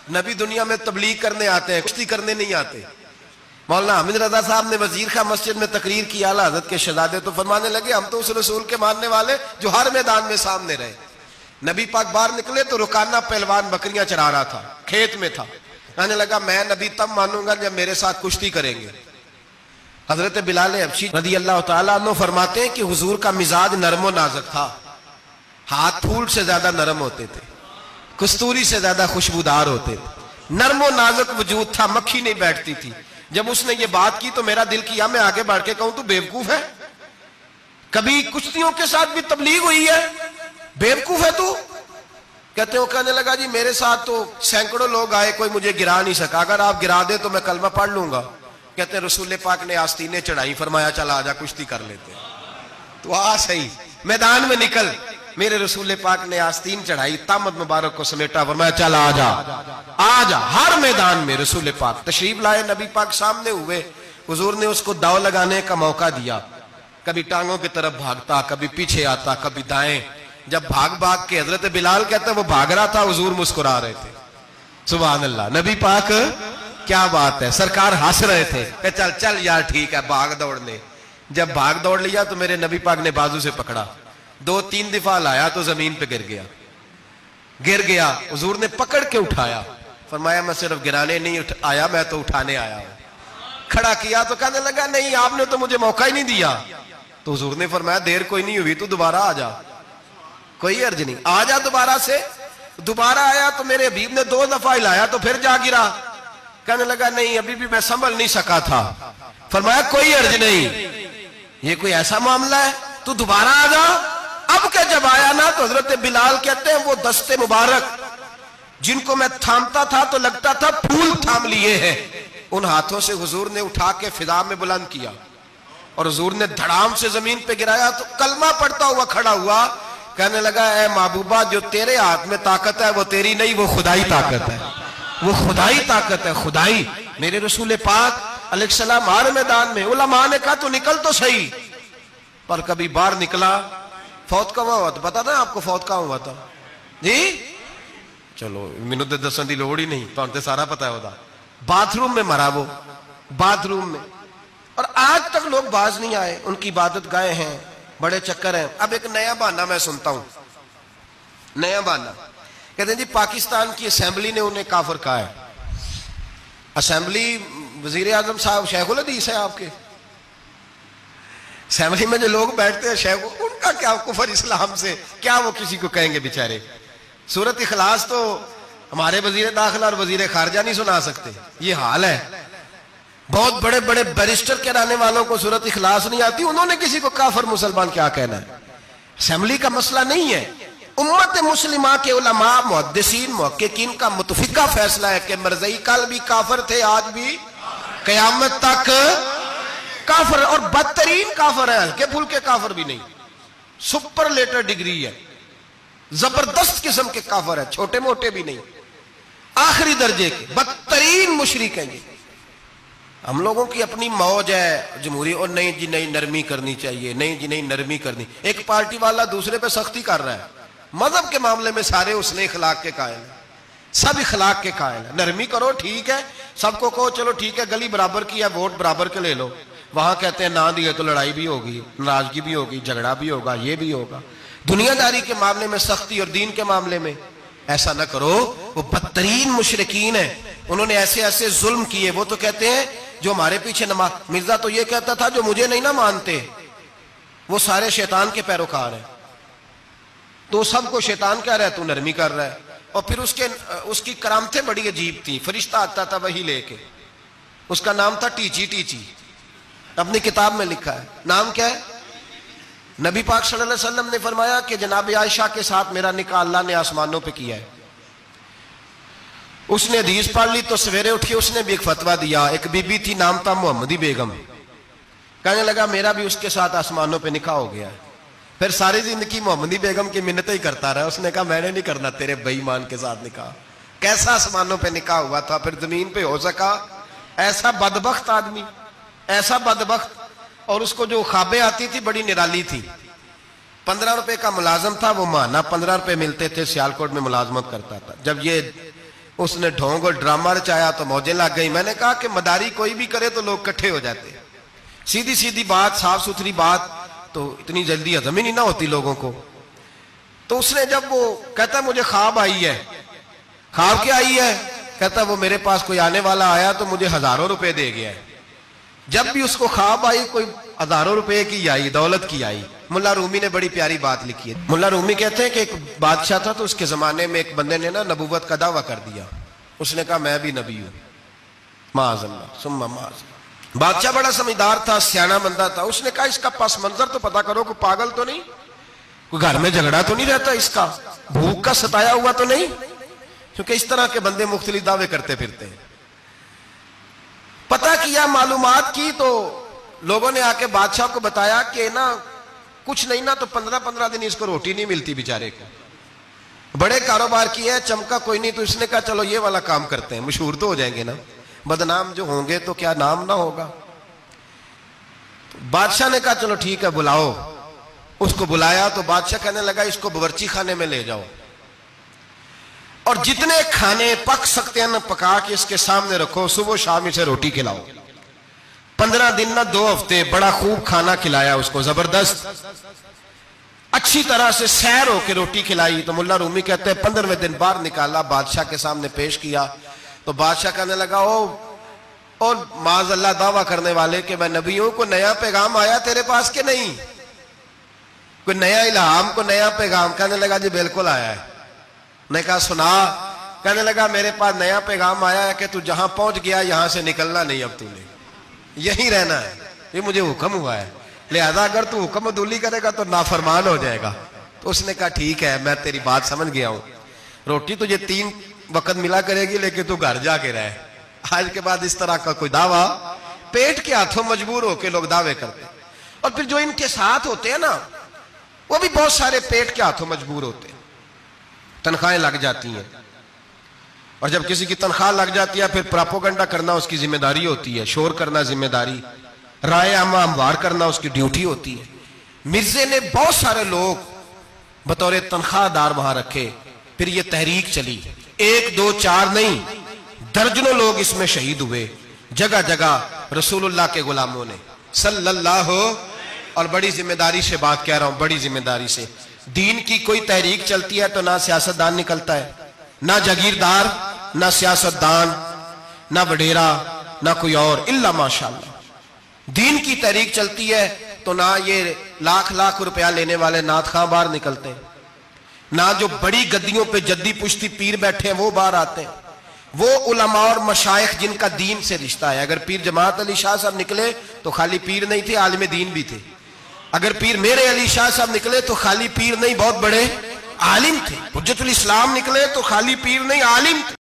نبی دنیا میں تبلیغ کرنے آتے ہیں، کشتی کرنے نہیں آتے۔ مولانا حامد رضا صاحب نے وزیر خواہ مسجد میں تقریر کی، اعلیٰ حضرت کے شہزادے تو فرمانے لگے ہم تو اس رسول کے ماننے والے جو ہر میدان میں سامنے رہے۔ نبی پاک باہر نکلے تو رکانہ پہلوان بکریاں چرا رہا تھا، کھیت میں تھا، کہنے لگا میں نبی تب مانوں گا جب میرے ساتھ کشتی کریں گے۔ حضرت بلال حبشی رضی اللہ تعالیٰ عنہ فرماتے ہیں کہ حضور کا مزاج نرم و نازک تھا، ہاتھ پھول سے زیادہ نرم ہوتے تھے، کستوری سے زیادہ خوشبودار ہوتے تھے، نرم و نازک وجود تھا، مکھی نہیں بیٹھتی تھی۔ جب اس نے یہ بات کی تو میرا دل کیا میں آگے بڑھ کے کہوں تو بیوقوف ہے، کبھی کشتیوں کے ساتھ بھی تبلیغ ہوئی ہے، بیوقوف ہے تو؟ کہتے ہو، کہنے لگا جی میرے ساتھ تو سینکڑوں لوگ آئے، کوئی مجھے گرا نہیں سکا، اگر آپ گرا دے تو میں کلمہ پڑھ لوں گا۔ کہتے ہیں رسول پاک نے آستینیں چڑھائی، فرمایا چلا آجا کشتی کر لیتے، تو صحیح میدان میں نکل۔ میرے رسول پاک نے آستین چڑھائی، تامت مبارک کو سمیٹا، فرمایا چلا آجا آجا۔ ہر میدان میں رسول پاک تشریف لائے، نبی پاک سامنے ہوئے، حضور نے اس کو داؤ لگانے کا موقع دیا، کبھی ٹانگوں کی طرف بھاگتا، کبھی پیچھے آتا، کبھی دائیں۔ جب بھاگ کے حضرت بلال کہتے ہیں وہ بھاگ رہا تھا، حضور مسکرا رہے تھے، سبحان اللہ۔ نبی پاک کیا بات ہے، سرکار ہنس رہے تھے کہ چل چل یار ٹھیک ہے بھاگ دوڑ لے۔ جب بھاگ دوڑ لیا تو میرے نبی پاک نے بازو سے پکڑا، 2-3 دفعہ لایا تو زمین پہ گر گیا، حضور نے پکڑ کے اٹھایا، فرمایا میں صرف گرانے نہیں آیا، میں تو اٹھانے آیا ہوں۔ کھڑا کیا تو کہنے لگا نہیں آپ نے تو مجھے موقع ہی نہیں دیا، تو حضور نے فرمایا دیر کوئی نہیں ہوئی تو دوبارہ آ جا، کوئی عرض نہیں، آ جا دوبارہ سے۔ دوبارہ آیا تو میرے حبیب نے 2 دفعہ ہلایا تو پھر جا گرا، کہنے لگا نہیں ابھی بھی میں سنبھل نہیں سکا تھا، فرمایا کوئی عرض نہیں، یہ کوئی ایسا معاملہ ہے تو دوبارہ آ جا۔ اب کہ جب آیا نا تو حضرت بلال کہتے ہیں وہ دستے مبارک جن کو میں تھامتا تھا تو لگتا تھا پھول تھام لیے ہیں، ان ہاتھوں سے حضور نے اٹھا کے فضا میں بلند کیا اور حضور نے دھڑام سے زمین پہ گرایا تو کلمہ پڑھتا ہوا کھڑا ہوا، کہنے لگا اے محبوبہ جو تیرے ہاتھ میں طاقت ہے وہ تیری نہیں، وہ خدائی طاقت ہے، وہ خدائی طاقت ہے، خدائی۔ میرے رسول پاک علیہ السلام ہر میدان میں، علماء نے کہا تو نکل تو صحیح، پر کبھی باہر نکلا، فوت کہاں ہوا تھا پتا تھا آپ کو؟ فوت کہاں ہوا تھا جی؟ چلو مینوں تے دسن دی لوڑ ہی نہیں، تہاں تے سارا پتا ہے ہوتا، باتھ روم میں مرا، وہ باتھ روم میں، اور آج تک لوگ باز نہیں آئے، ان کی عبادت گاہیں ہیں، بڑے چکر ہیں۔ اب ایک نیا بہانہ میں سنتا ہوں، نیا بہانہ، کہتے ہیں جی پاکستان کی اسمبلی نے انہیں کافر کہا ہے۔ اسمبلی وزیر اعظم صاحب شیخ الحدیث ہے آپ کے، اسمبلی میں جو لوگ بیٹھتے ہیں شیخ، ان کا کیا کفر اسلام سے، کیا وہ کسی کو کہیں گے بیچارے؟ سورت اخلاص تو ہمارے وزیر داخلہ اور وزیر خارجہ نہیں سنا سکتے، یہ حال ہے۔ بہت بڑے بڑے بیرسٹر کرانے والوں کو سورت اخلاص نہیں آتی، انہوں نے کسی کو کافر مسلمان کیا کہنا ہے؟ اسمبلی کا مسئلہ نہیں ہے، امت مسلمہ کے علماء محدثین محققین کا متفقہ فیصلہ ہے کہ مرزائی کل بھی کافر تھے، آج بھی قیامت تک کافر، اور بدترین کافر ہے، ہلکے پھلکے کافر بھی نہیں، سپرلیٹر ڈگری ہے، زبردست قسم کے کافر ہے، چھوٹے موٹے بھی نہیں، آخری درجے کے بدترین مشرک ہیں۔ ہم لوگوں کی اپنی موج ہے جمہوری، اور نہیں جی نہیں نرمی کرنی چاہیے، نہیں جی نہیں نرمی کرنی، ایک پارٹی والا دوسرے پہ سختی کر رہا ہے، مذہب کے معاملے میں سارے اس نے اخلاق کے قائل ہیں، سب اخلاق کے قائل ہیں، نرمی کرو ٹھیک ہے، سب کو کہو چلو ٹھیک ہے گلی برابر کی ہے، ووٹ برابر کے لے لو، وہاں کہتے ہیں نہ دیے تو لڑائی بھی ہوگی، ناراضگی بھی ہوگی، جھگڑا بھی ہوگا، یہ بھی ہوگا۔ دنیا داری کے معاملے میں سختی اور دین کے معاملے میں ایسا نہ کرو، وہ بدترین مشرکین ہیں، انہوں نے ایسے ایسے ظلم کیے۔ وہ تو کہتے ہیں جو ہمارے پیچھے نماز، مرزا تو یہ کہتا تھا جو مجھے نہیں نہ مانتے وہ سارے شیطان کے پیروکار ہیں، تو سب کو شیطان کہہ رہا ہے، تو نرمی کر رہا ہے۔ اور پھر اس کی کرامتیں بڑی عجیب تھی، فرشتہ آتا تھا وہی لے کے، اس کا نام تھا ٹیچی، ٹیچی اپنی کتاب میں لکھا ہے، نام کیا ہے؟ نبی پاک صلی اللہ علیہ وسلم نے فرمایا کہ جناب عائشہ کے ساتھ میرا نکاح اللہ نے آسمانوں پہ کیا ہے۔ اس نے حدیث پڑھ لی تو سویرے اٹھی اس نے بھی ایک فتویٰ دیا، ایک بی بی تھی نام تھا محمدی بیگم، کہنے لگا میرا بھی اس کے ساتھ آسمانوں پہ نکاح ہو گیا ہے۔ پھر ساری زندگی محمدی بیگم کی منتیں ہی کرتا رہا، اس نے کہا میں نے نہیں کرنا تیرے بے ایمان کے ساتھ نکاح۔ کیسا آسمانوں پہ نکاح ہوا تھا، پھر زمین پہ ہو سکا؟ ایسا بدبخت آدمی، ایسا بدبخت، اور اس کو جو خوابیں آتی تھی بڑی نرالی تھی۔ 15 روپے کا ملازم تھا، وہ ماہانہ 15 روپے ملتے تھے، سیالکوٹ میں ملازمت کرتا تھا۔ جب یہ اس نے ڈھونگ اور ڈرامہ رچایا تو موجیں لگ گئی. میں نے کہا کہ مداری کوئی بھی کرے تو لوگ کٹھے ہو جاتے ہیں. سیدھی سیدھی بات، صاف ستھری بات تو اتنی جلدی ہضم ہی نہیں نہ ہوتی لوگوں کو. تو اس نے جب وہ کہتا مجھے خواب آئی ہے. خواب کیا آئی ہے؟ کہتا وہ میرے پاس کوئی آنے والا آیا تو مجھے ہزاروں روپے دے گیا ہے. جب بھی اس کو خواب آئی کوئی ہزاروں روپے کی آئی، دولت کی آئی. ملا رومی نے بڑی پیاری بات لکھی ہے. ملا رومی کہتے ہیں کہ ایک بادشاہ تھا تو اس کے زمانے میں ایک بندے نے نا نبوت کا دعویٰ کر دیا. اس نے کہا میں بھی نبی ہوں. معاذ اللہ ثم معاذ اللہ. بادشاہ بڑا سمجھدار تھا، سیانہ بندہ تھا. اس نے کہا اس کا پس منظر تو پتا کرو، کوئی پاگل تو نہیں، کوئی گھر میں جھگڑا تو نہیں رہتا، اس کا بھوک کا ستایا ہوا تو نہیں، کیونکہ اس طرح کے بندے مختلف دعوے کرتے پھرتے ہیں. پتہ کیا، معلومات کی تو لوگوں نے آ کے بادشاہ کو بتایا کہ نا کچھ نہیں نا تو 15 دن اس کو روٹی نہیں ملتی بیچارے کو. بڑے کاروبار کیے ہیں، چمکا کوئی نہیں. تو اس نے کہا چلو یہ والا کام کرتے ہیں، مشہور تو ہو جائیں گے نا، بدنام جو ہوں گے تو کیا نام نہ ہوگا. بادشاہ نے کہا چلو ٹھیک ہے بلاؤ. اس کو بلایا تو بادشاہ کہنے لگا اس کو باورچی خانے میں لے جاؤ اور جتنے کھانے پک سکتے ہیں نا پکا کے اس کے سامنے رکھو، صبح شام اسے روٹی کھلاؤ. 15 دن نہ 2 ہفتے بڑا خوب کھانا کھلایا اس کو، زبردست اچھی طرح سے سیر ہو کے روٹی کھلائی. تو ملا رومی کہتے ہیں 15ویں دن باہر نکالا، بادشاہ کے سامنے پیش کیا. تو بادشاہ کہنے لگا اور معاذ اللہ دعویٰ کرنے والے کہ میں نبی ہوں، کوئی نیا پیغام آیا تیرے پاس کہ نہیں، کوئی نیا الہام، کوئی نیا پیغام؟ کہنے لگا جی بالکل آیا ہے. نے کہا سنا. کہنے لگا میرے پاس نیا پیغام آیا ہے کہ تو جہاں پہنچ گیا یہاں سے نکلنا نہیں، اب تو نے یہیں رہنا ہے، یہ مجھے حکم ہوا ہے، لہذا اگر تو حکم عدولی کرے گا تو نافرمان ہو جائے گا. تو اس نے کہا ٹھیک ہے میں تیری بات سمجھ گیا ہوں، روٹی تجھے 3 وقت ملا کرے گی لیکن تو گھر جا کے رہے. آج کے بعد اس طرح کا کوئی دعویٰ، پیٹ کے ہاتھوں مجبور ہو کے لوگ دعوے کرتے ہیں. اور پھر جو ان کے ساتھ ہوتے ہیں نا وہ بھی بہت سارے پیٹ کے ہاتھوں مجبور ہوتے ہیں. تنخواہیں لگ جاتی ہیں اور جب کسی کی تنخواہ لگ جاتی ہے پھر پراپوگنڈا کرنا اس کی ذمہ داری ہوتی ہے، شور کرنا ذمہ داری، رائے عامہ ہموار کرنا اس کی ڈیوٹی ہوتی ہے. مرزے نے بہت سارے لوگ بطور تنخواہ دار وہاں رکھے. پھر یہ تحریک چلی، 1 2 4 نہیں، درجنوں لوگ اس میں شہید ہوئے. جگہ جگہ رسول اللہ کے غلاموں نے صلی اللہ، اور بڑی ذمہ داری سے بات کہہ رہا ہوں، بڑی ذمہ داری سے. دین کی کوئی تحریک چلتی ہے تو نہ سیاستدان نکلتا ہے، نہ جاگیردار، نہ سیاستدان، نہ وڈیرا، نہ کوئی اور، الا ماشاءاللہ. دین کی تحریک چلتی ہے تو نہ یہ لاکھ روپیہ لینے والے نعت خواں باہر نکلتے ہیں، نہ جو بڑی گدیوں پہ جدی پشتی پیر بیٹھے ہیں وہ باہر آتے ہیں. وہ علماء اور مشائخ جن کا دین سے رشتہ ہے. اگر پیر جماعت علی شاہ صاحب نکلے تو خالی پیر نہیں تھے، عالم دین بھی تھے. اگر پیر میرے علی شاہ صاحب نکلے تو خالی پیر نہیں، بہت بڑے عالم تھے. حجت الاسلام نکلے تو خالی پیر نہیں، عالم تھے.